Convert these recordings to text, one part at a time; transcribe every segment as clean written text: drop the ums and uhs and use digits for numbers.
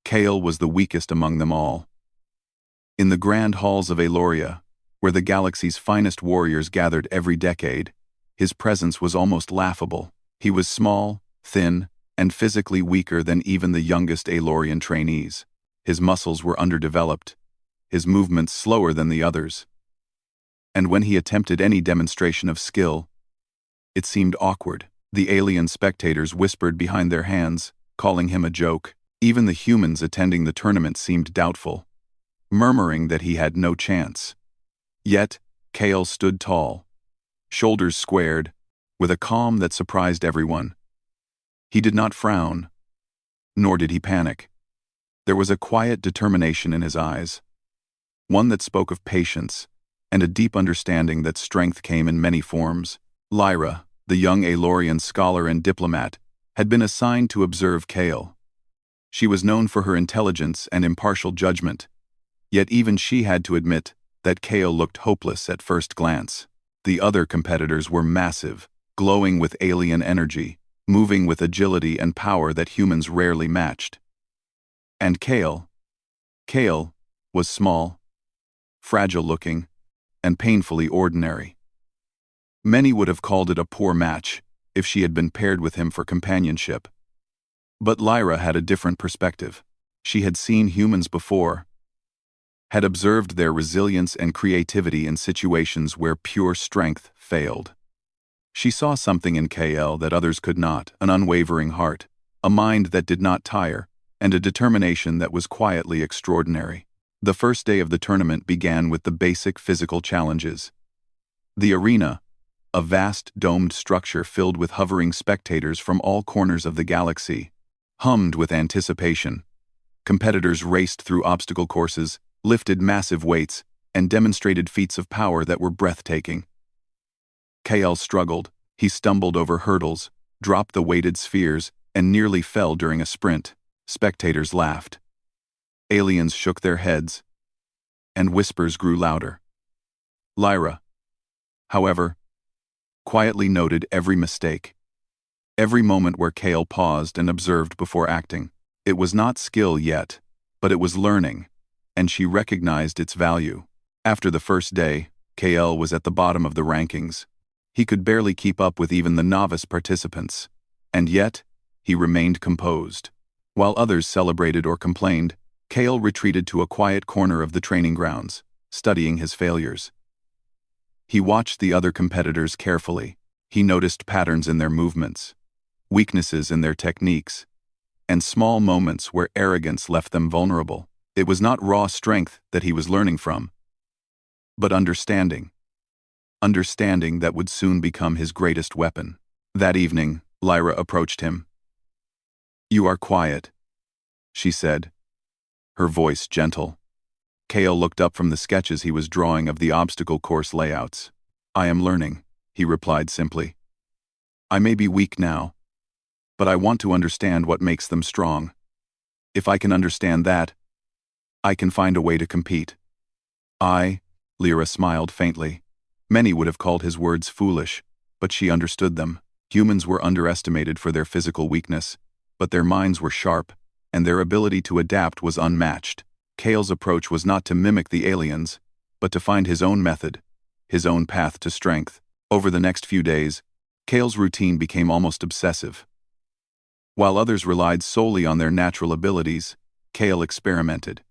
Kale was the weakest among them all. In the grand halls of Aloria, where the galaxy's finest warriors gathered every decade, his presence was almost laughable. He was small, thin, and physically weaker than even the youngest Alorian trainees. His muscles were underdeveloped, his movements slower than the others. And when he attempted any demonstration of skill, it seemed awkward. The alien spectators whispered behind their hands, calling him a joke. Even the humans attending the tournament seemed doubtful, murmuring that he had no chance. Yet, Kale stood tall, shoulders squared, with a calm that surprised everyone. He did not frown, nor did he panic. There was a quiet determination in his eyes, one that spoke of patience and a deep understanding that strength came in many forms. Lyra, the young Alorian scholar and diplomat, had been assigned to observe Kale. She was known for her intelligence and impartial judgment, yet even she had to admit that Kale looked hopeless at first glance. The other competitors were massive, glowing with alien energy, moving with agility and power that humans rarely matched. And Kale was small, fragile-looking, and painfully ordinary. Many would have called it a poor match if she had been paired with him for companionship. But Lyra had a different perspective. She had seen humans before, had observed their resilience and creativity in situations where pure strength failed. She saw something in Kale that others could not: an unwavering heart, a mind that did not tire, and a determination that was quietly extraordinary. The first day of the tournament began with the basic physical challenges. The arena, a vast domed structure filled with hovering spectators from all corners of the galaxy, hummed with anticipation. Competitors raced through obstacle courses, lifted massive weights, and demonstrated feats of power that were breathtaking. Kale struggled. He stumbled over hurdles, dropped the weighted spheres, and nearly fell during a sprint. Spectators laughed. Aliens shook their heads, and whispers grew louder. Lyra, however, quietly noted every mistake, every moment where Kale paused and observed before acting. It was not skill yet, but it was learning, and she recognized its value. After the first day, Kale was at the bottom of the rankings. He could barely keep up with even the novice participants, and yet, he remained composed. While others celebrated or complained, Kale retreated to a quiet corner of the training grounds, studying his failures. He watched the other competitors carefully. He noticed patterns in their movements, weaknesses in their techniques, and small moments where arrogance left them vulnerable. It was not raw strength that he was learning from, but understanding that would soon become his greatest weapon. That evening, Lyra approached him. "You are quiet," she said, her voice gentle. Kale looked up from the sketches he was drawing of the obstacle course layouts. "I am learning," he replied simply. "I may be weak now, but I want to understand what makes them strong. If I can understand that, I can find a way to compete." Lyra smiled faintly. Many would have called his words foolish, but she understood them. Humans were underestimated for their physical weakness, but their minds were sharp, and their ability to adapt was unmatched. Kale's approach was not to mimic the aliens, but to find his own method, his own path to strength. Over the next few days, Kale's routine became almost obsessive. While others relied solely on their natural abilities, Kale experimented.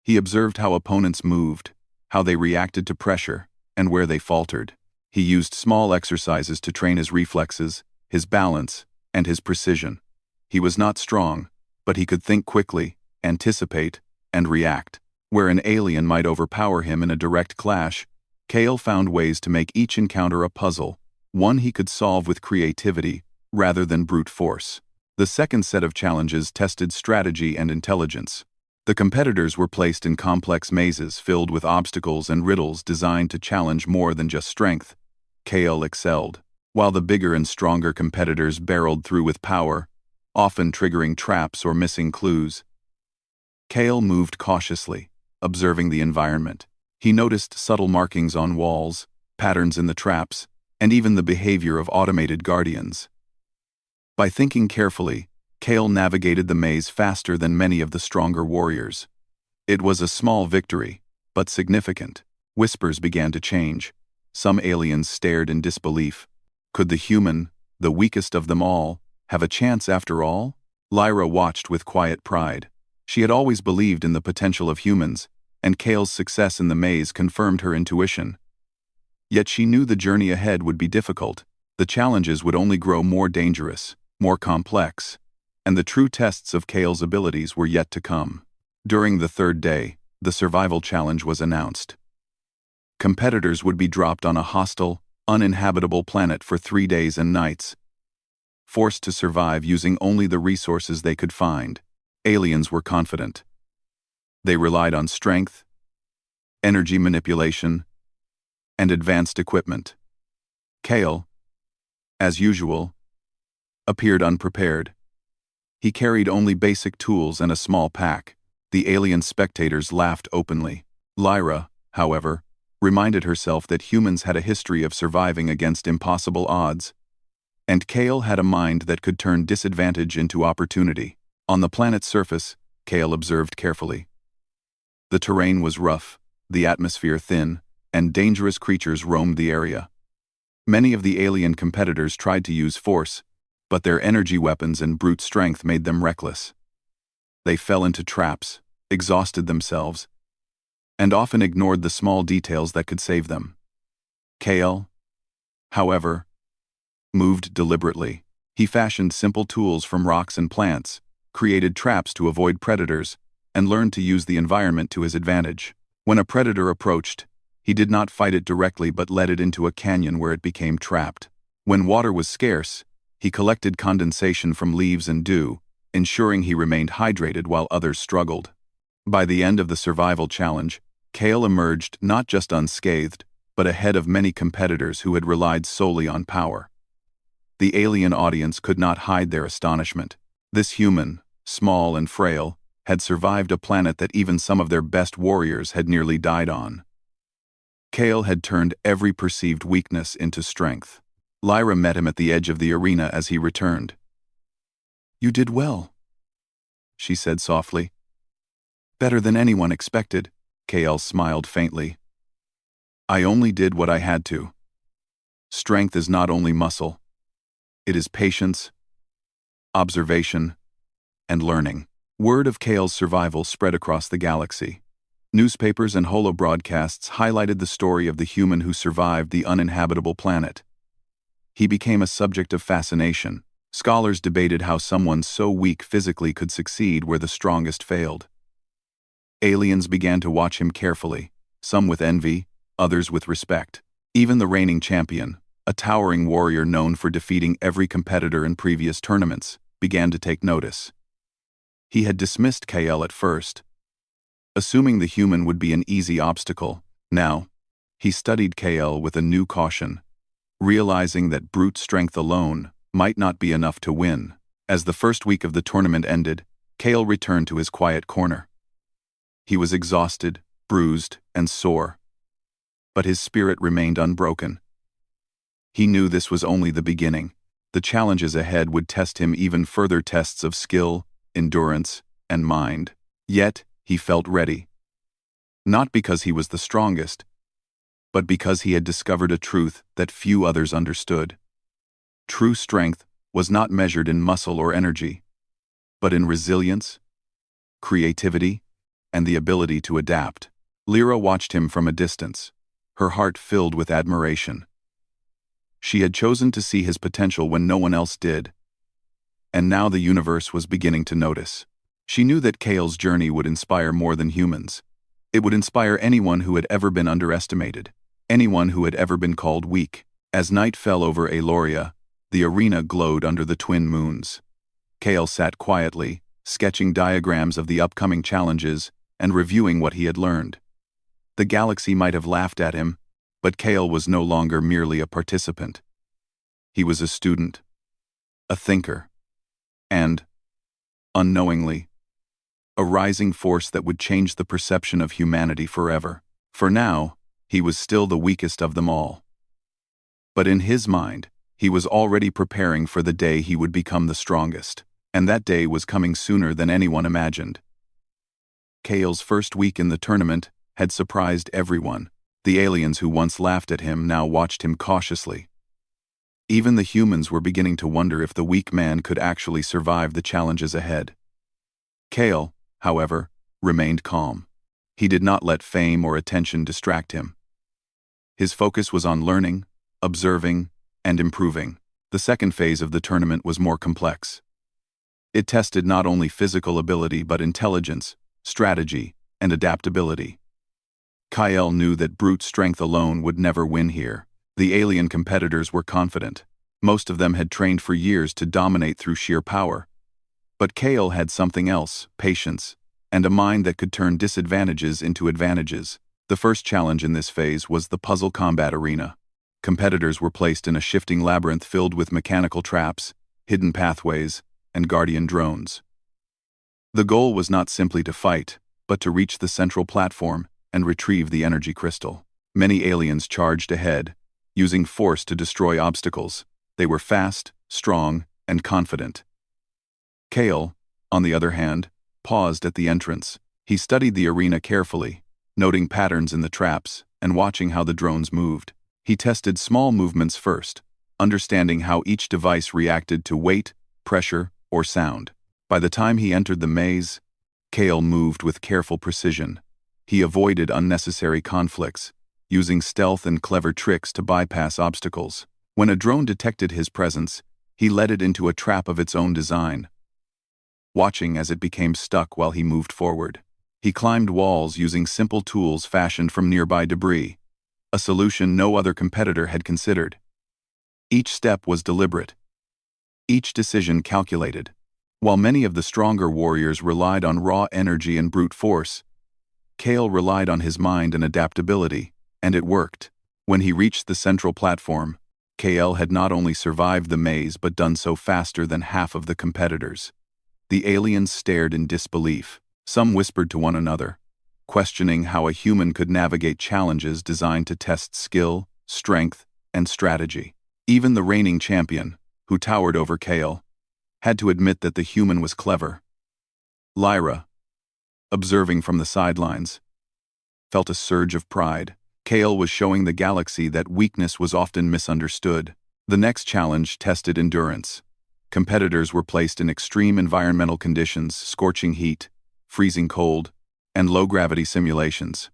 He observed how opponents moved, how they reacted to pressure, and where they faltered. He used small exercises to train his reflexes, his balance, and his precision. He was not strong, but he could think quickly, anticipate, and react. Where an alien might overpower him in a direct clash, Kale found ways to make each encounter a puzzle, one he could solve with creativity rather than brute force. The second set of challenges tested strategy and intelligence. The competitors were placed in complex mazes filled with obstacles and riddles designed to challenge more than just strength. Kale excelled, while the bigger and stronger competitors barreled through with power, often triggering traps or missing clues. Kale moved cautiously, observing the environment. He noticed subtle markings on walls, patterns in the traps, and even the behavior of automated guardians. By thinking carefully, Kale navigated the maze faster than many of the stronger warriors. It was a small victory, but significant. Whispers began to change. Some aliens stared in disbelief. Could the human, the weakest of them all, have a chance after all? Lyra watched with quiet pride. She had always believed in the potential of humans, and Kale's success in the maze confirmed her intuition. Yet she knew the journey ahead would be difficult. The challenges would only grow more dangerous, more complex, and the true tests of Kale's abilities were yet to come. During the third day, the survival challenge was announced. Competitors would be dropped on a hostile, uninhabitable planet for 3 days and nights, forced to survive using only the resources they could find. Aliens were confident. They relied on strength, energy manipulation, and advanced equipment. Kale, as usual, appeared unprepared. He carried only basic tools and a small pack. The alien spectators laughed openly. Lyra, however, reminded herself that humans had a history of surviving against impossible odds, and Kale had a mind that could turn disadvantage into opportunity. On the planet's surface, Kale observed carefully. The terrain was rough, the atmosphere thin, and dangerous creatures roamed the area. Many of the alien competitors tried to use force, but their energy weapons and brute strength made them reckless. They fell into traps, exhausted themselves, and often ignored the small details that could save them. Kale, however, moved deliberately. He fashioned simple tools from rocks and plants, created traps to avoid predators, and learned to use the environment to his advantage. When a predator approached, he did not fight it directly but led it into a canyon where it became trapped. When water was scarce, he collected condensation from leaves and dew, ensuring he remained hydrated while others struggled. By the end of the survival challenge, Kale emerged not just unscathed, but ahead of many competitors who had relied solely on power. The alien audience could not hide their astonishment. This human, small and frail, had survived a planet that even some of their best warriors had nearly died on. Kale had turned every perceived weakness into strength. Lyra met him at the edge of the arena as he returned. "You did well," she said softly. "Better than anyone expected." Kale smiled faintly. "I only did what I had to. Strength is not only muscle. It is patience, observation, and learning." Word of Kale's survival spread across the galaxy. Newspapers and holo-broadcasts highlighted the story of the human who survived the uninhabitable planet. He became a subject of fascination. Scholars debated how someone so weak physically could succeed where the strongest failed. Aliens began to watch him carefully, some with envy, others with respect. Even the reigning champion, a towering warrior known for defeating every competitor in previous tournaments, began to take notice. He had dismissed Kale at first, assuming the human would be an easy obstacle. Now, he studied Kale with a new caution, realizing that brute strength alone might not be enough to win. As the first week of the tournament ended, Kale returned to his quiet corner. He was exhausted, bruised, and sore, but his spirit remained unbroken. He knew this was only the beginning. The challenges ahead would test him, even further tests of skill, endurance, and mind. Yet, he felt ready. Not because he was the strongest, but because he had discovered a truth that few others understood. True strength was not measured in muscle or energy, but in resilience, creativity, and the ability to adapt. Lyra watched him from a distance, her heart filled with admiration. She had chosen to see his potential when no one else did, and now the universe was beginning to notice. She knew that Kale's journey would inspire more than humans. It would inspire anyone who had ever been underestimated, anyone who had ever been called weak. As night fell over Aloria, the arena glowed under the twin moons. Kale sat quietly, sketching diagrams of the upcoming challenges and reviewing what he had learned. The galaxy might have laughed at him, but Kale was no longer merely a participant. He was a student, a thinker, and, unknowingly, a rising force that would change the perception of humanity forever. For now, he was still the weakest of them all. But in his mind, he was already preparing for the day he would become the strongest. And that day was coming sooner than anyone imagined. Kale's first week in the tournament had surprised everyone. The aliens who once laughed at him now watched him cautiously. Even the humans were beginning to wonder if the weak man could actually survive the challenges ahead. Kale, however, remained calm. He did not let fame or attention distract him. His focus was on learning, observing, and improving. The second phase of the tournament was more complex. It tested not only physical ability but intelligence, strategy, and adaptability. Kale knew that brute strength alone would never win here. The alien competitors were confident. Most of them had trained for years to dominate through sheer power. But Kale had something else, patience, and a mind that could turn disadvantages into advantages. The first challenge in this phase was the puzzle combat arena. Competitors were placed in a shifting labyrinth filled with mechanical traps, hidden pathways, and guardian drones. The goal was not simply to fight, but to reach the central platform and retrieve the energy crystal. Many aliens charged ahead, using force to destroy obstacles. They were fast, strong, and confident. Kale, on the other hand, paused at the entrance. He studied the arena carefully, noting patterns in the traps and watching how the drones moved. He tested small movements first, understanding how each device reacted to weight, pressure, or sound. By the time he entered the maze, Kale moved with careful precision. He avoided unnecessary conflicts, using stealth and clever tricks to bypass obstacles. When a drone detected his presence, he led it into a trap of its own design, watching as it became stuck while he moved forward. He climbed walls using simple tools fashioned from nearby debris, a solution no other competitor had considered. Each step was deliberate, each decision calculated. While many of the stronger warriors relied on raw energy and brute force, Kale relied on his mind and adaptability, and it worked. When he reached the central platform, Kale had not only survived the maze but done so faster than half of the competitors. The aliens stared in disbelief. Some whispered to one another, questioning how a human could navigate challenges designed to test skill, strength, and strategy. Even the reigning champion, who towered over Kale, had to admit that the human was clever. Lyra, observing from the sidelines, felt a surge of pride. Kale was showing the galaxy that weakness was often misunderstood. The next challenge tested endurance. Competitors were placed in extreme environmental conditions, scorching heat, freezing cold, and low-gravity simulations.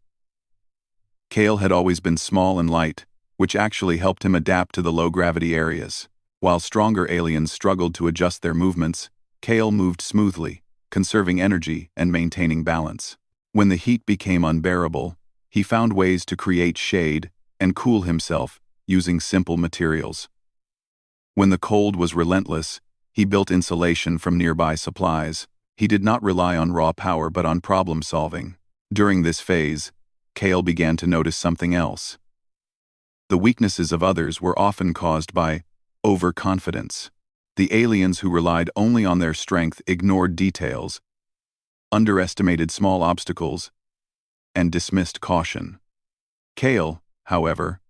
Kale had always been small and light, which actually helped him adapt to the low-gravity areas. While stronger aliens struggled to adjust their movements, Kale moved smoothly, conserving energy and maintaining balance. When the heat became unbearable, he found ways to create shade and cool himself using simple materials. When the cold was relentless, he built insulation from nearby supplies. He did not rely on raw power but on problem-solving. During this phase, Kale began to notice something else. The weaknesses of others were often caused by overconfidence. The aliens who relied only on their strength ignored details, underestimated small obstacles, and dismissed caution. Kale, however,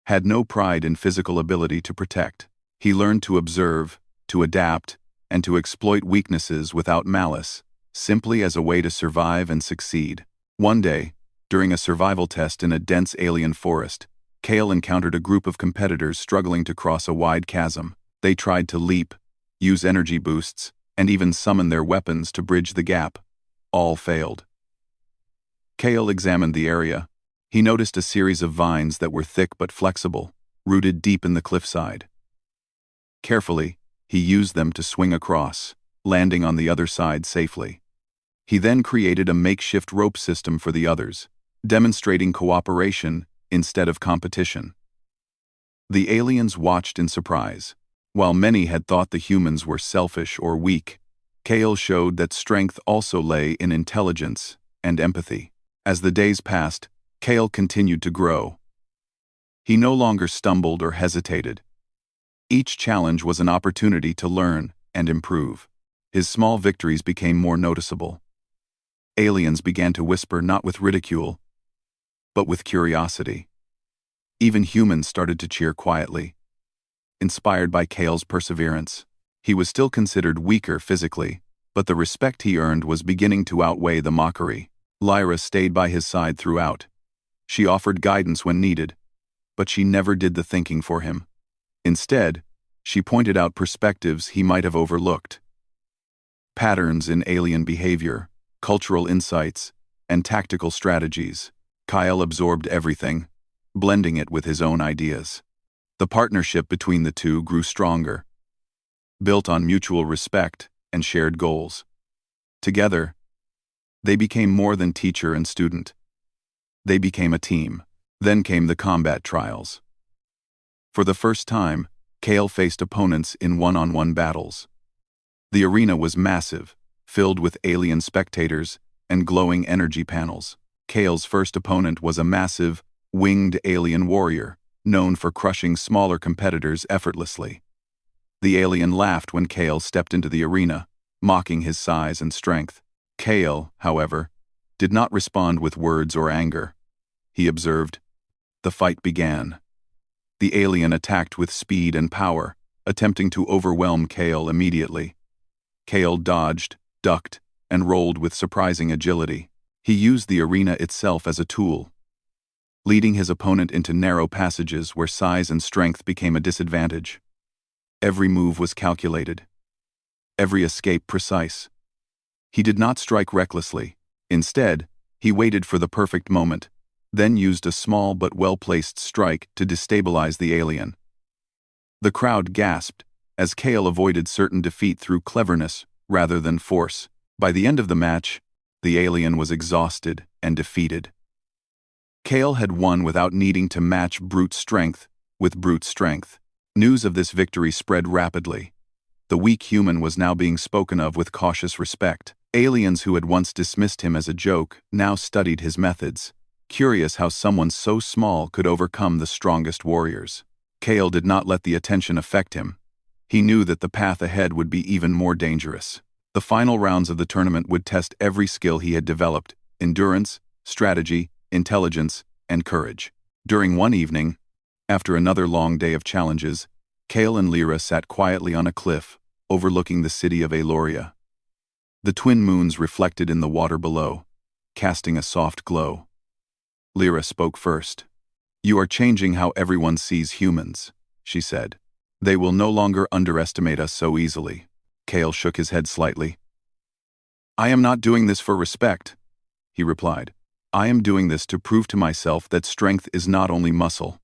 had no pride in physical ability to protect. He learned to observe, to adapt, and to exploit weaknesses without malice, simply as a way to survive and succeed. One day, during a survival test in a dense alien forest, Kale encountered a group of competitors struggling to cross a wide chasm. They tried to leap, use energy boosts, and even summon their weapons to bridge the gap. All failed. Kale examined the area. He noticed a series of vines that were thick but flexible, rooted deep in the cliffside. Carefully, he used them to swing across, landing on the other side safely. He then created a makeshift rope system for the others, demonstrating cooperation instead of competition. The aliens watched in surprise. While many had thought the humans were selfish or weak, Kale showed that strength also lay in intelligence and empathy. As the days passed, Kale continued to grow. He no longer stumbled or hesitated. Each challenge was an opportunity to learn and improve. His small victories became more noticeable. Aliens began to whisper not with ridicule, but with curiosity. Even humans started to cheer quietly, inspired by Kale's perseverance. He was still considered weaker physically, but the respect he earned was beginning to outweigh the mockery. Lyra stayed by his side throughout. She offered guidance when needed, but she never did the thinking for him. Instead, she pointed out perspectives he might have overlooked. Patterns in alien behavior, cultural insights, and tactical strategies. Kyle absorbed everything, blending it with his own ideas. The partnership between the two grew stronger, built on mutual respect and shared goals. Together, they became more than teacher and student. They became a team. Then came the combat trials. For the first time, Kale faced opponents in one-on-one battles. The arena was massive, filled with alien spectators and glowing energy panels. Kale's first opponent was a massive, winged alien warrior, known for crushing smaller competitors effortlessly. The alien laughed when Kale stepped into the arena, mocking his size and strength. Kale, however, did not respond with words or anger. He observed. The fight began. The alien attacked with speed and power, attempting to overwhelm Kale immediately. Kale dodged, ducked, and rolled with surprising agility. He used the arena itself as a tool, leading his opponent into narrow passages where size and strength became a disadvantage. Every move was calculated, every escape precise. He did not strike recklessly. Instead, he waited for the perfect moment, then used a small but well-placed strike to destabilize the alien. The crowd gasped as Kale avoided certain defeat through cleverness rather than force. By the end of the match, the alien was exhausted and defeated. Kale had won without needing to match brute strength with brute strength. News of this victory spread rapidly. The weak human was now being spoken of with cautious respect. Aliens who had once dismissed him as a joke now studied his methods, curious how someone so small could overcome the strongest warriors. Kale did not let the attention affect him. He knew that the path ahead would be even more dangerous. The final rounds of the tournament would test every skill he had developed: endurance, strategy, intelligence, and courage. During one evening, after another long day of challenges, Kale and Lyra sat quietly on a cliff, overlooking the city of Aloria. The twin moons reflected in the water below, casting a soft glow. Lyra spoke first. "You are changing how everyone sees humans," she said. "They will no longer underestimate us so easily." Kale shook his head slightly. "I am not doing this for respect," he replied. "I am doing this to prove to myself that strength is not only muscle.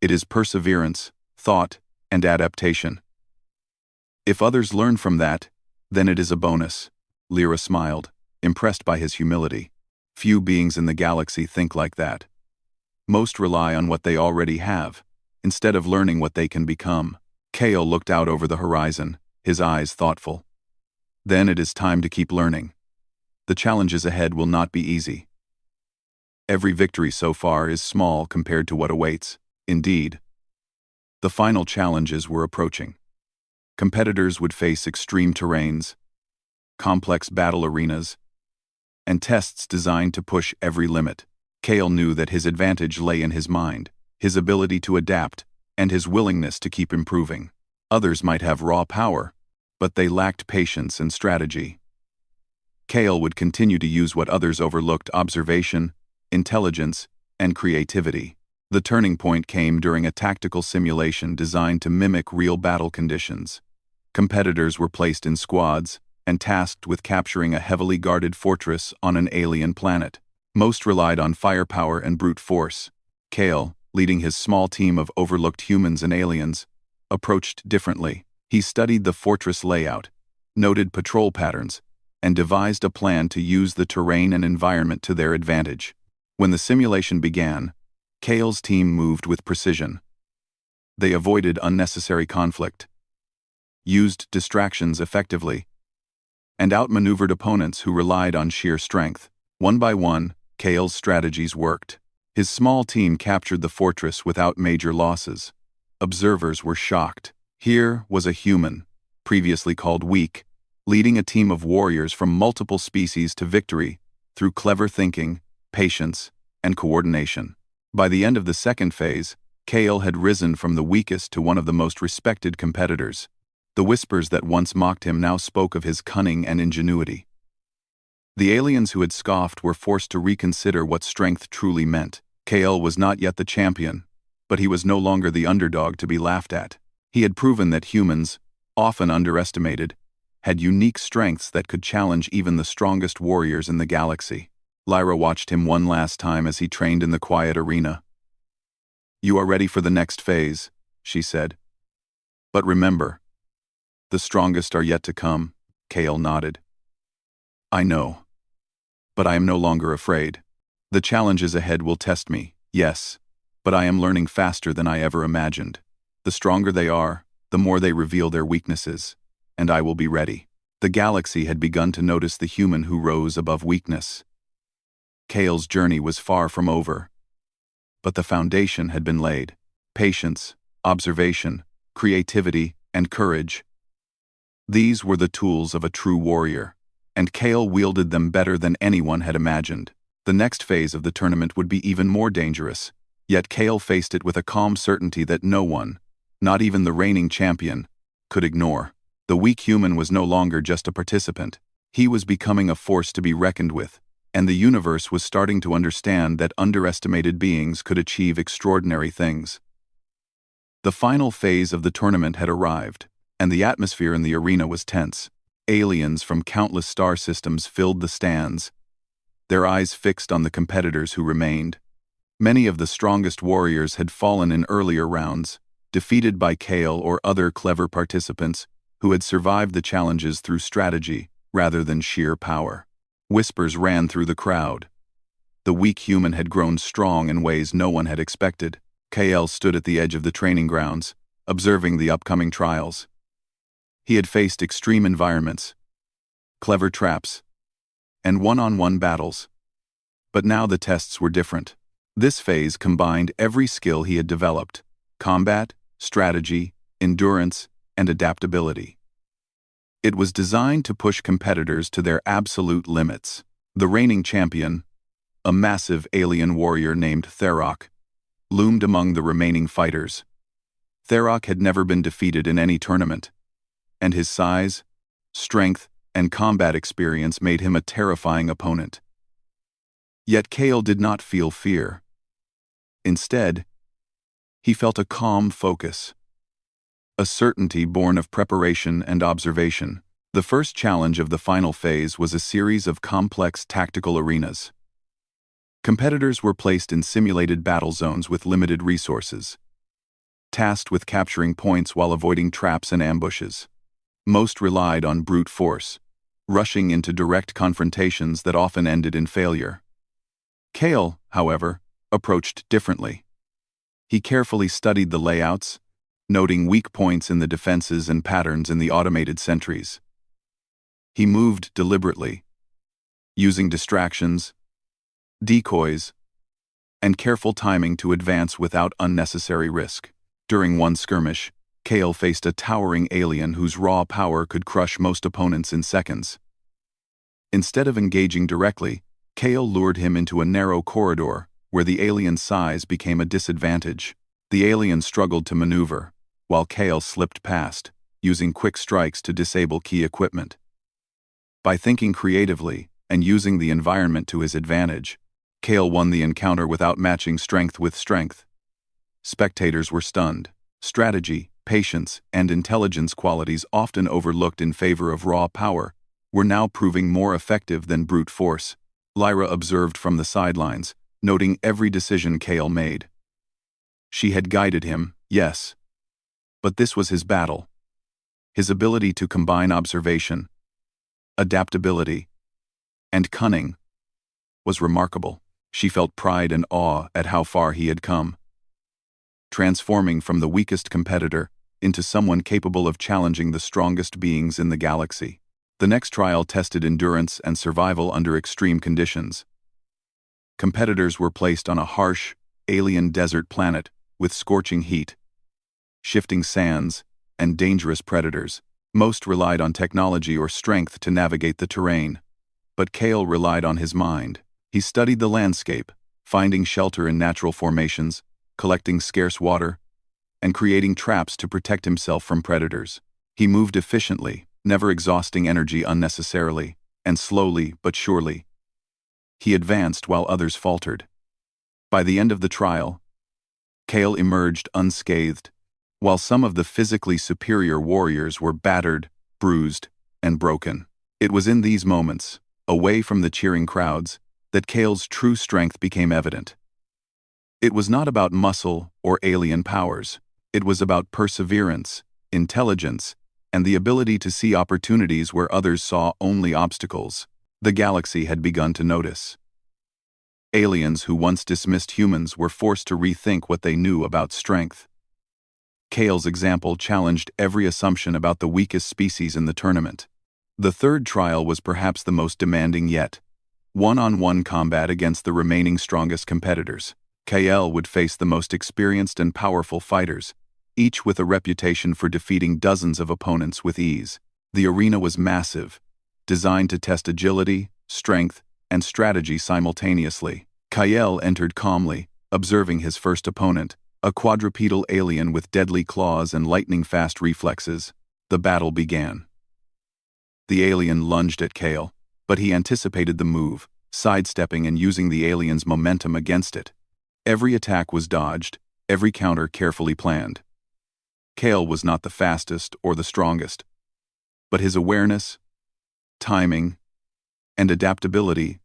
It is perseverance, thought, and adaptation. If others learn from that, then it is a bonus." Lyra smiled, impressed by his humility. Few beings in the galaxy think like that. Most rely on what they already have, instead of learning what they can become. Kale looked out over the horizon, his eyes thoughtful. "Then it is time to keep learning. The challenges ahead will not be easy. Every victory so far is small compared to what awaits." Indeed, the final challenges were approaching. Competitors would face extreme terrains, complex battle arenas, and tests designed to push every limit. Kale knew that his advantage lay in his mind, his ability to adapt, and his willingness to keep improving. Others might have raw power, but they lacked patience and strategy. Kale would continue to use what others overlooked: observation, intelligence, and creativity. The turning point came during a tactical simulation designed to mimic real battle conditions. Competitors were placed in squads and tasked with capturing a heavily guarded fortress on an alien planet. Most relied on firepower and brute force. Kale, leading his small team of overlooked humans and aliens, approached differently. He studied the fortress layout, noted patrol patterns, and devised a plan to use the terrain and environment to their advantage. When the simulation began, Kale's team moved with precision. They avoided unnecessary conflict, used distractions effectively, and outmaneuvered opponents who relied on sheer strength. One by one, Kale's strategies worked. His small team captured the fortress without major losses. Observers were shocked. Here was a human, previously called weak, leading a team of warriors from multiple species to victory through clever thinking, patience, and coordination. By the end of the second phase, Kale had risen from the weakest to one of the most respected competitors. The whispers that once mocked him now spoke of his cunning and ingenuity. The aliens who had scoffed were forced to reconsider what strength truly meant. Kale was not yet the champion, but he was no longer the underdog to be laughed at. He had proven that humans, often underestimated, had unique strengths that could challenge even the strongest warriors in the galaxy. Lyra watched him one last time as he trained in the quiet arena. "You are ready for the next phase," she said. "But remember, the strongest are yet to come." Kale nodded. "I know. But I am no longer afraid. The challenges ahead will test me, yes, but I am learning faster than I ever imagined. The stronger they are, the more they reveal their weaknesses, and I will be ready." The galaxy had begun to notice the human who rose above weakness. Kale's journey was far from over, but the foundation had been laid. Patience, observation, creativity, and courage. These were the tools of a true warrior, and Kale wielded them better than anyone had imagined. The next phase of the tournament would be even more dangerous, yet Kale faced it with a calm certainty that no one, not even the reigning champion, could ignore. The weak human was no longer just a participant. He was becoming a force to be reckoned with, and the universe was starting to understand that underestimated beings could achieve extraordinary things. The final phase of the tournament had arrived, and the atmosphere in the arena was tense. Aliens from countless star systems filled the stands, their eyes fixed on the competitors who remained. Many of the strongest warriors had fallen in earlier rounds, defeated by Kale or other clever participants who had survived the challenges through strategy rather than sheer power. Whispers ran through the crowd. The weak human had grown strong in ways no one had expected. Kale stood at the edge of the training grounds, observing the upcoming trials. He had faced extreme environments, clever traps, and one-on-one battles. But now the tests were different. This phase combined every skill he had developed: combat, strategy, endurance, and adaptability. It was designed to push competitors to their absolute limits. The reigning champion, a massive alien warrior named Therok, loomed among the remaining fighters. Therok had never been defeated in any tournament, and his size, strength, and combat experience made him a terrifying opponent. Yet Kale did not feel fear. Instead, he felt a calm focus, a certainty born of preparation and observation. The first challenge of the final phase was a series of complex tactical arenas. Competitors were placed in simulated battle zones with limited resources, tasked with capturing points while avoiding traps and ambushes. Most relied on brute force, rushing into direct confrontations that often ended in failure. Kale, however, approached differently. He carefully studied the layouts, noting weak points in the defenses and patterns in the automated sentries. He moved deliberately, using distractions, decoys, and careful timing to advance without unnecessary risk. During one skirmish, Kale faced a towering alien whose raw power could crush most opponents in seconds. Instead of engaging directly, Kale lured him into a narrow corridor where the alien's size became a disadvantage. The alien struggled to maneuver, while Kale slipped past, using quick strikes to disable key equipment. By thinking creatively and using the environment to his advantage, Kale won the encounter without matching strength with strength. Spectators were stunned. Strategy, patience, and intelligence qualities often overlooked in favor of raw power were now proving more effective than brute force. Lyra observed from the sidelines, noting every decision Kale made. She had guided him, yes, but this was his battle. His ability to combine observation, adaptability, and cunning was remarkable. She felt pride and awe at how far he had come, transforming from the weakest competitor into someone capable of challenging the strongest beings in the galaxy. The next trial tested endurance and survival under extreme conditions. Competitors were placed on a harsh, alien desert planet with scorching heat, shifting sands, and dangerous predators. Most relied on technology or strength to navigate the terrain, but Kale relied on his mind. He studied the landscape, finding shelter in natural formations, collecting scarce water, and creating traps to protect himself from predators. He moved efficiently, never exhausting energy unnecessarily, and slowly but surely. He advanced while others faltered. By the end of the trial, Kale emerged unscathed, while some of the physically superior warriors were battered, bruised, and broken. It was in these moments, away from the cheering crowds, that Kale's true strength became evident. It was not about muscle or alien powers. It was about perseverance, intelligence, and the ability to see opportunities where others saw only obstacles. The galaxy had begun to notice. Aliens who once dismissed humans were forced to rethink what they knew about strength. Kale's example challenged every assumption about the weakest species in the tournament. The third trial was perhaps the most demanding yet. One-on-one combat against the remaining strongest competitors. Kale would face the most experienced and powerful fighters, each with a reputation for defeating dozens of opponents with ease. The arena was massive, designed to test agility, strength, and strategy simultaneously. Kale entered calmly, observing his first opponent, a quadrupedal alien with deadly claws and lightning-fast reflexes. The battle began. The alien lunged at Kale, but he anticipated the move, sidestepping and using the alien's momentum against it. Every attack was dodged, every counter carefully planned. Kale was not the fastest or the strongest, but his awareness, timing, and adaptability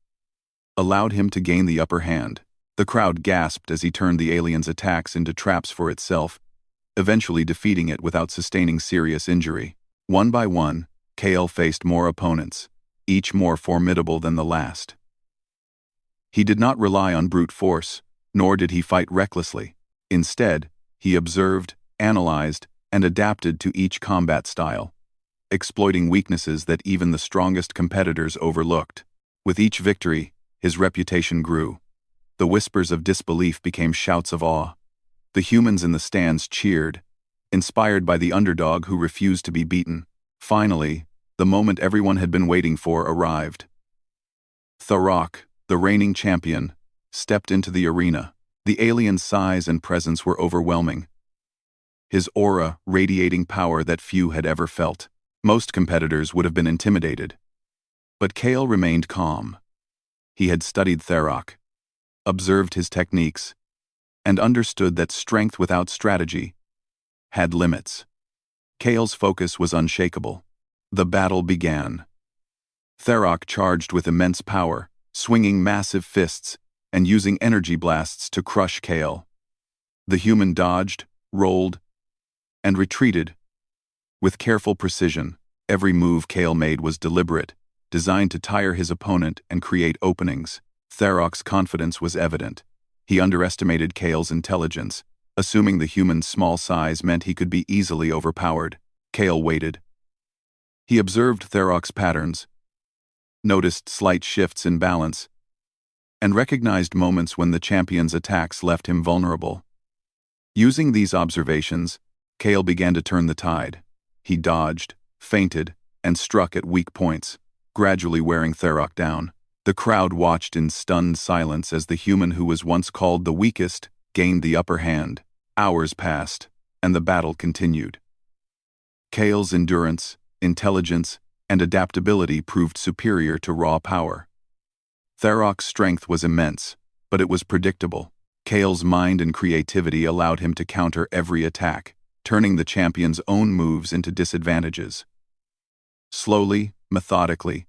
allowed him to gain the upper hand. The crowd gasped as he turned the alien's attacks into traps for itself, eventually defeating it without sustaining serious injury. One by one, Kale faced more opponents, each more formidable than the last. He did not rely on brute force, nor did he fight recklessly. Instead, he observed, analyzed, and adapted to each combat style, exploiting weaknesses that even the strongest competitors overlooked. With each victory, his reputation grew. The whispers of disbelief became shouts of awe. The humans in the stands cheered, inspired by the underdog who refused to be beaten. Finally, the moment everyone had been waiting for arrived. Tharok, the reigning champion, stepped into the arena. The alien's size and presence were overwhelming, his aura radiating power that few had ever felt. Most competitors would have been intimidated. But Kale remained calm. He had studied Tharok, observed his techniques, and understood that strength without strategy had limits. Kale's focus was unshakable. The battle began. Tharok charged with immense power, swinging massive fists and using energy blasts to crush Kale. The human dodged, rolled, and retreated. With careful precision, every move Kale made was deliberate, designed to tire his opponent and create openings. Tharok's confidence was evident. He underestimated Kale's intelligence, assuming the human's small size meant he could be easily overpowered. Kale waited. He observed Tharok's patterns, noticed slight shifts in balance, and recognized moments when the champion's attacks left him vulnerable. Using these observations, Kale began to turn the tide. He dodged, feinted, and struck at weak points, gradually wearing Tharok down. The crowd watched in stunned silence as the human who was once called the weakest gained the upper hand. Hours passed, and the battle continued. Kale's endurance, intelligence, and adaptability proved superior to raw power. Tharok's strength was immense, but it was predictable. Kale's mind and creativity allowed him to counter every attack, turning the champion's own moves into disadvantages. Slowly, methodically,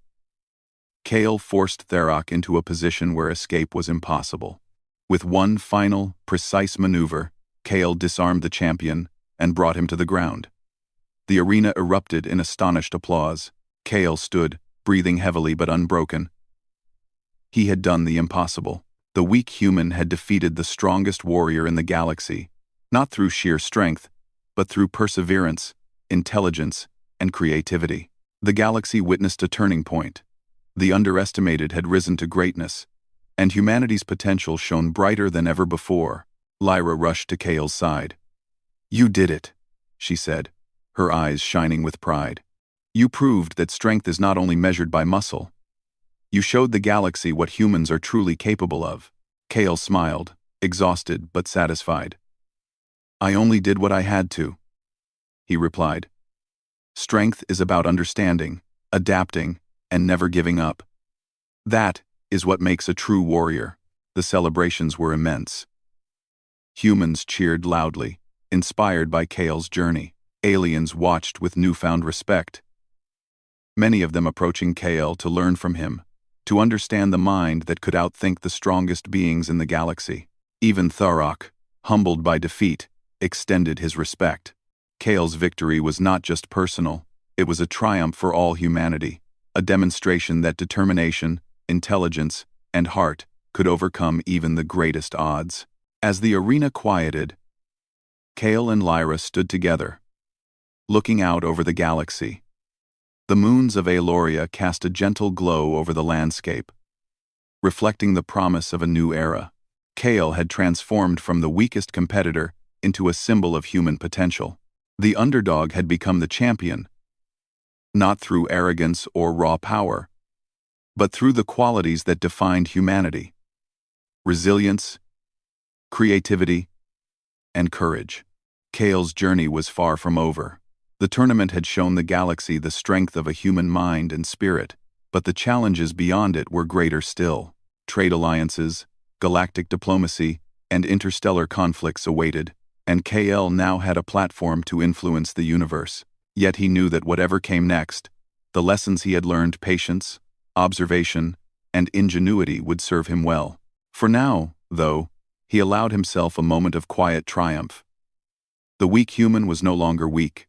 Kale forced Tharok into a position where escape was impossible. With one final, precise maneuver, Kale disarmed the champion and brought him to the ground. The arena erupted in astonished applause. Kale stood, breathing heavily but unbroken. He had done the impossible. The weak human had defeated the strongest warrior in the galaxy, not through sheer strength, but through perseverance, intelligence, and creativity. The galaxy witnessed a turning point. The underestimated had risen to greatness, and humanity's potential shone brighter than ever before. Lyra rushed to Kale's side. "You did it," she said, her eyes shining with pride. "You proved that strength is not only measured by muscle. You showed the galaxy what humans are truly capable of." Kale smiled, exhausted but satisfied. "I only did what I had to," he replied. Strength is about understanding, adapting, and never giving up. That is what makes a true warrior. The celebrations were immense. Humans cheered loudly, inspired by Kale's journey. Aliens watched with newfound respect, many of them approaching Kale to learn from him, to understand the mind that could outthink the strongest beings in the galaxy. Even Thurok, humbled by defeat, extended his respect. Kale's victory was not just personal, it was a triumph for all humanity, a demonstration that determination, intelligence, and heart could overcome even the greatest odds. As the arena quieted, Kale and Lyra stood together, looking out over the galaxy. The moons of Aloria cast a gentle glow over the landscape, reflecting the promise of a new era. Kale had transformed from the weakest competitor into a symbol of human potential. The underdog had become the champion, not through arrogance or raw power, but through the qualities that defined humanity: resilience, creativity, and courage. Kale's journey was far from over. The tournament had shown the galaxy the strength of a human mind and spirit, but the challenges beyond it were greater still. Trade alliances, galactic diplomacy, and interstellar conflicts awaited, and Kale now had a platform to influence the universe. Yet he knew that whatever came next, the lessons he had learned, patience, observation, and ingenuity, would serve him well. For now, though, he allowed himself a moment of quiet triumph. The weak human was no longer weak.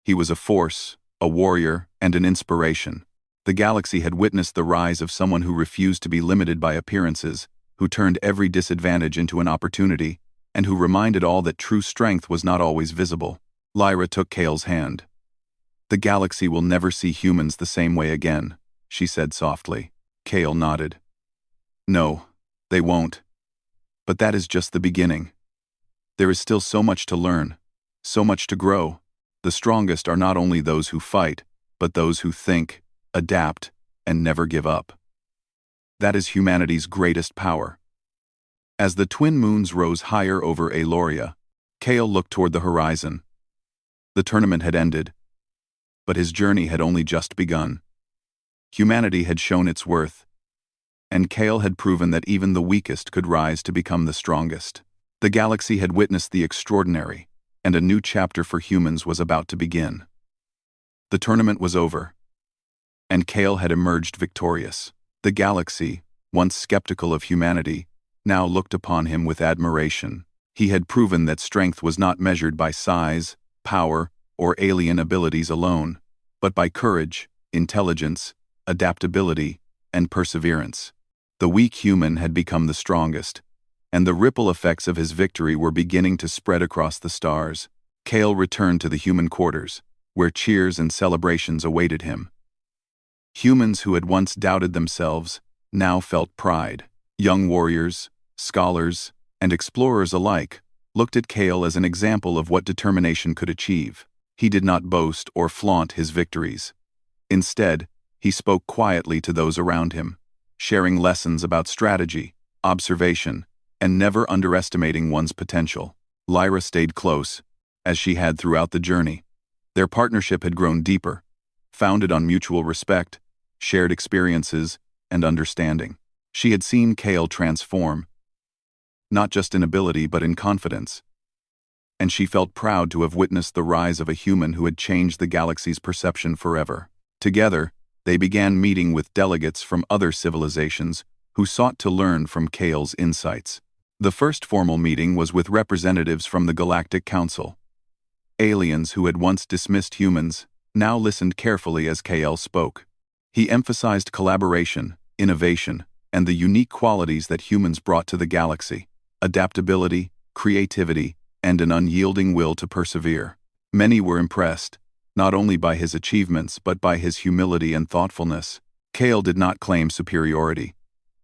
He was a force, a warrior, and an inspiration. The galaxy had witnessed the rise of someone who refused to be limited by appearances, who turned every disadvantage into an opportunity, and who reminded all that true strength was not always visible. Lyra took Kale's hand. "The galaxy will never see humans the same way again," she said softly. Kale nodded. "No, they won't. But that is just the beginning. There is still so much to learn, so much to grow. The strongest are not only those who fight, but those who think, adapt, and never give up. That is humanity's greatest power." As the twin moons rose higher over Aloria, Kale looked toward the horizon. The tournament had ended, but his journey had only just begun. Humanity had shown its worth, and Kale had proven that even the weakest could rise to become the strongest. The galaxy had witnessed the extraordinary, and a new chapter for humans was about to begin. The tournament was over, and Kale had emerged victorious. The galaxy, once skeptical of humanity, now looked upon him with admiration. He had proven that strength was not measured by size, power, or alien abilities alone, but by courage, intelligence, adaptability, and perseverance. The weak human had become the strongest, and the ripple effects of his victory were beginning to spread across the stars. Kale returned to the human quarters, where cheers and celebrations awaited him. Humans who had once doubted themselves now felt pride. Young warriors, scholars, and explorers alike looked at Kale as an example of what determination could achieve. He did not boast or flaunt his victories. Instead, he spoke quietly to those around him, sharing lessons about strategy, observation, and never underestimating one's potential. Lyra stayed close, as she had throughout the journey. Their partnership had grown deeper, founded on mutual respect, shared experiences, and understanding. She had seen Kale transform, not just in ability but in confidence, and she felt proud to have witnessed the rise of a human who had changed the galaxy's perception forever. Together, they began meeting with delegates from other civilizations who sought to learn from Kale's insights. The first formal meeting was with representatives from the Galactic Council. Aliens who had once dismissed humans now listened carefully as Kale spoke. He emphasized collaboration, innovation, and the unique qualities that humans brought to the galaxy: adaptability, creativity, and an unyielding will to persevere. Many were impressed, not only by his achievements but by his humility and thoughtfulness. Kale did not claim superiority.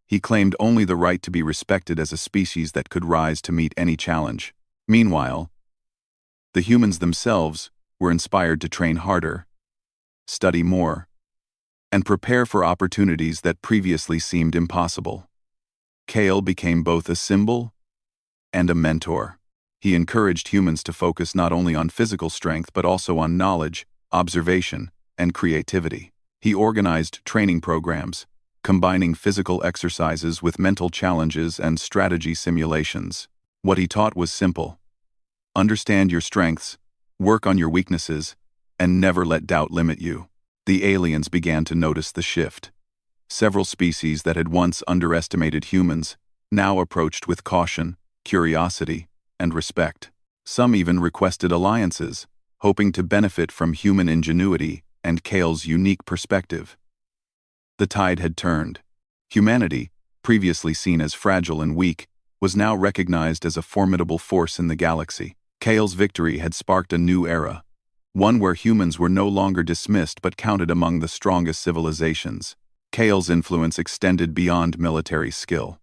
He claimed only the right to be respected as a species that could rise to meet any challenge. Meanwhile, the humans themselves were inspired to train harder, study more, and prepare for opportunities that previously seemed impossible. Kale became both a symbol and a mentor. He encouraged humans to focus not only on physical strength but also on knowledge, observation, and creativity. He organized training programs, combining physical exercises with mental challenges and strategy simulations. What he taught was simple: understand your strengths, work on your weaknesses, and never let doubt limit you. The aliens began to notice the shift. Several species that had once underestimated humans now approached with caution, curiosity, and respect. Some even requested alliances, hoping to benefit from human ingenuity and Kale's unique perspective. The tide had turned. Humanity, previously seen as fragile and weak, was now recognized as a formidable force in the galaxy. Kale's victory had sparked a new era, one where humans were no longer dismissed but counted among the strongest civilizations. Kale's influence extended beyond military skill.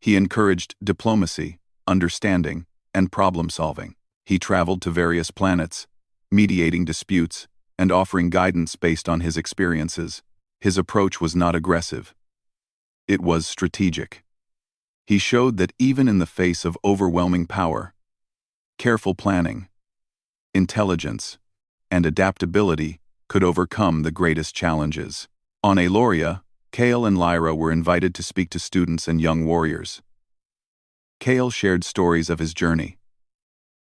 He encouraged diplomacy, understanding, and problem-solving. He traveled to various planets, mediating disputes and offering guidance based on his experiences. His approach was not aggressive. It was strategic. He showed that even in the face of overwhelming power, careful planning, intelligence, and adaptability could overcome the greatest challenges. On Aloria, Kale and Lyra were invited to speak to students and young warriors. Kale shared stories of his journey,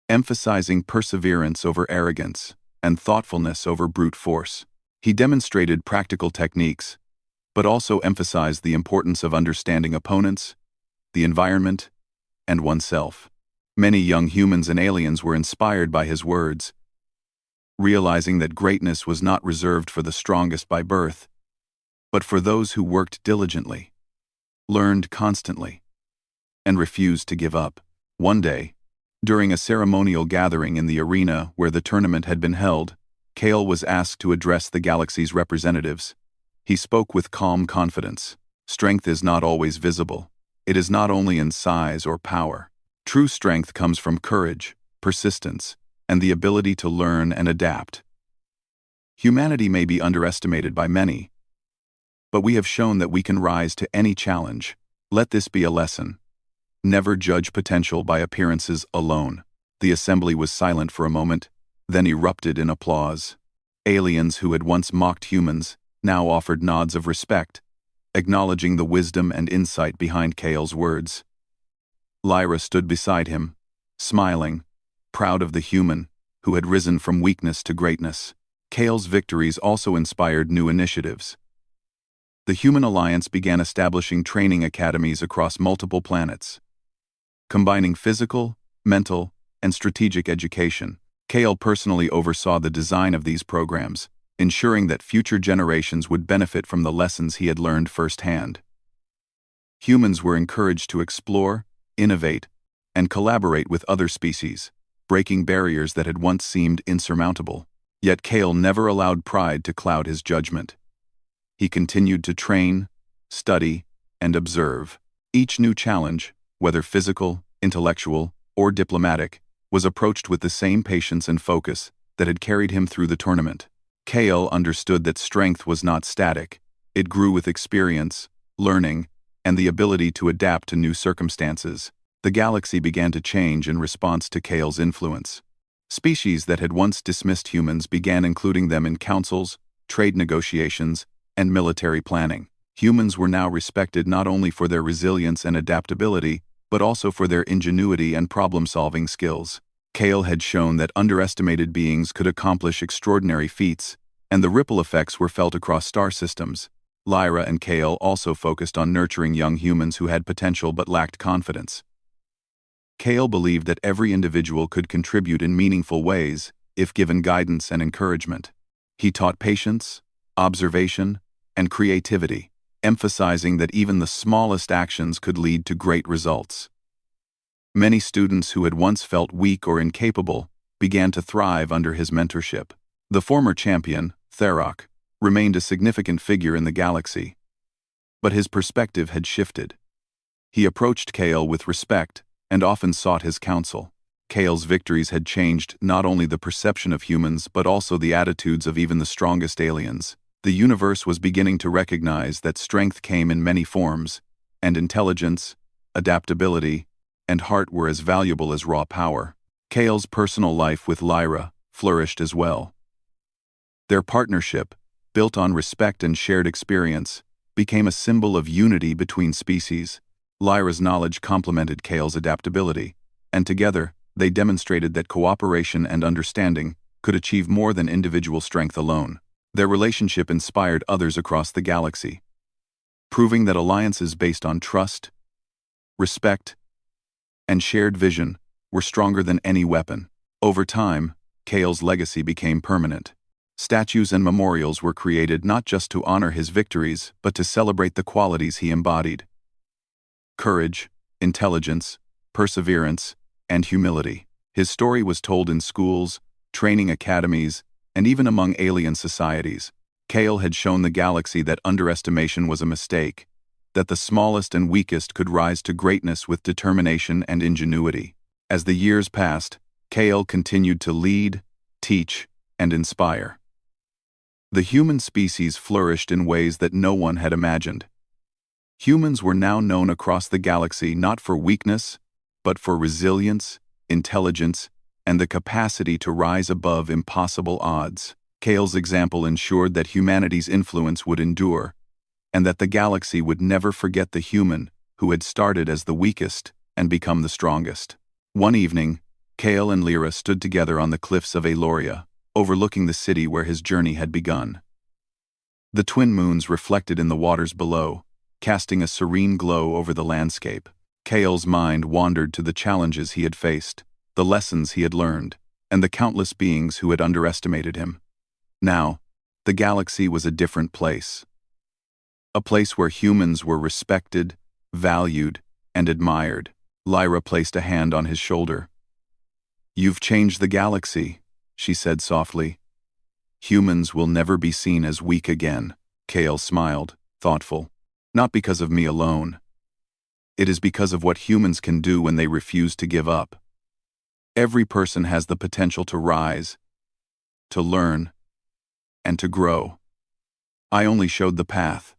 emphasizing perseverance over arrogance and thoughtfulness over brute force. He demonstrated practical techniques, but also emphasized the importance of understanding opponents, the environment, and oneself. Many young humans and aliens were inspired by his words, realizing that greatness was not reserved for the strongest by birth, but for those who worked diligently, learned constantly, and refused to give up. One day, during a ceremonial gathering in the arena where the tournament had been held, Kale was asked to address the galaxy's representatives. He spoke with calm confidence. Strength is not always visible. It is not only in size or power. True strength comes from courage, persistence, and the ability to learn and adapt. Humanity may be underestimated by many, but we have shown that we can rise to any challenge. Let this be a lesson. Never judge potential by appearances alone. The assembly was silent for a moment, then erupted in applause. Aliens who had once mocked humans now offered nods of respect, acknowledging the wisdom and insight behind Kale's words. Lyra stood beside him, smiling, proud of the human who had risen from weakness to greatness. Kale's victories also inspired new initiatives. The Human Alliance began establishing training academies across multiple planets, combining physical, mental, and strategic education. Kale personally oversaw the design of these programs, ensuring that future generations would benefit from the lessons he had learned firsthand. Humans were encouraged to explore, innovate, and collaborate with other species, breaking barriers that had once seemed insurmountable. Yet Kale never allowed pride to cloud his judgment. He continued to train, study, and observe. Each new challenge, whether physical, intellectual, or diplomatic, was approached with the same patience and focus that had carried him through the tournament. Kale understood that strength was not static. It grew with experience, learning, and the ability to adapt to new circumstances. The galaxy began to change in response to Kale's influence. Species that had once dismissed humans began including them in councils, trade negotiations, and military planning. Humans were now respected not only for their resilience and adaptability, but also for their ingenuity and problem-solving skills. Kale had shown that underestimated beings could accomplish extraordinary feats, and the ripple effects were felt across star systems. Lyra and Kale also focused on nurturing young humans who had potential but lacked confidence. Kale believed that every individual could contribute in meaningful ways if given guidance and encouragement. He taught patience, observation, and creativity, emphasizing that even the smallest actions could lead to great results. Many students who had once felt weak or incapable began to thrive under his mentorship. The former champion, Tharok, remained a significant figure in the galaxy, but his perspective had shifted. He approached Kale with respect and often sought his counsel. Kale's victories had changed not only the perception of humans but also the attitudes of even the strongest aliens. The universe was beginning to recognize that strength came in many forms, and intelligence, adaptability, and heart were as valuable as raw power. Kale's personal life with Lyra flourished as well. Their partnership, built on respect and shared experience, became a symbol of unity between species. Lyra's knowledge complemented Kale's adaptability, and together, they demonstrated that cooperation and understanding could achieve more than individual strength alone. Their relationship inspired others across the galaxy, proving that alliances based on trust, respect, and shared vision were stronger than any weapon. Over time, Kale's legacy became permanent. Statues and memorials were created not just to honor his victories, but to celebrate the qualities he embodied: courage, intelligence, perseverance, and humility. His story was told in schools, training academies, and even among alien societies. Kale had shown the galaxy that underestimation was a mistake, that the smallest and weakest could rise to greatness with determination and ingenuity. As the years passed, Kale continued to lead, teach, and inspire. The human species flourished in ways that no one had imagined. Humans were now known across the galaxy not for weakness, but for resilience, intelligence, and the capacity to rise above impossible odds. Kale's example ensured that humanity's influence would endure, and that the galaxy would never forget the human who had started as the weakest and become the strongest. One evening, Kale and Lyra stood together on the cliffs of Aloria, overlooking the city where his journey had begun. The twin moons reflected in the waters below, casting a serene glow over the landscape. Kale's mind wandered to the challenges he had faced, the lessons he had learned, and the countless beings who had underestimated him. Now, the galaxy was a different place. A place where humans were respected, valued, and admired. Lyra placed a hand on his shoulder. "You've changed the galaxy," she said softly. "Humans will never be seen as weak again." Kale smiled, thoughtful. "Not because of me alone. It is because of what humans can do when they refuse to give up. Every person has the potential to rise, to learn, and to grow. I only showed the path.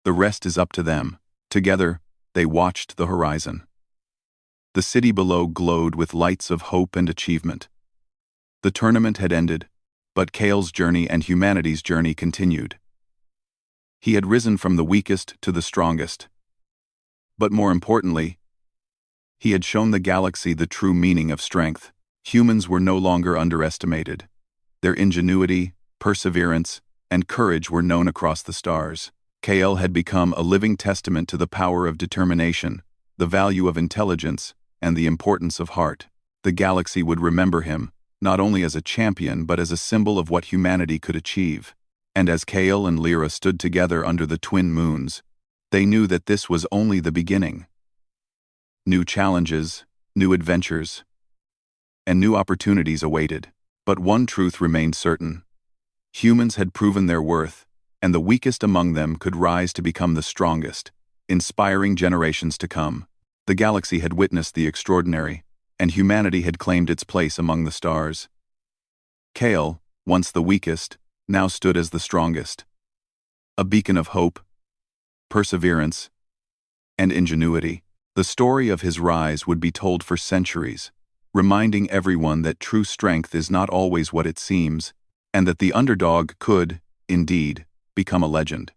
The rest is up to them." Together, they watched the horizon. The city below glowed with lights of hope and achievement. The tournament had ended, but Kale's journey and humanity's journey continued. He had risen from the weakest to the strongest. But more importantly, he had shown the galaxy the true meaning of strength. Humans were no longer underestimated. Their ingenuity, perseverance, and courage were known across the stars. Kale had become a living testament to the power of determination, the value of intelligence, and the importance of heart. The galaxy would remember him, not only as a champion but as a symbol of what humanity could achieve. And as Kale and Lyra stood together under the twin moons, they knew that this was only the beginning. New challenges, new adventures, and new opportunities awaited. But one truth remained certain. Humans had proven their worth, and the weakest among them could rise to become the strongest, inspiring generations to come. The galaxy had witnessed the extraordinary, and humanity had claimed its place among the stars. Kale, once the weakest, now stood as the strongest. A beacon of hope, perseverance, and ingenuity. The story of his rise would be told for centuries, reminding everyone that true strength is not always what it seems, and that the underdog could, indeed, become a legend.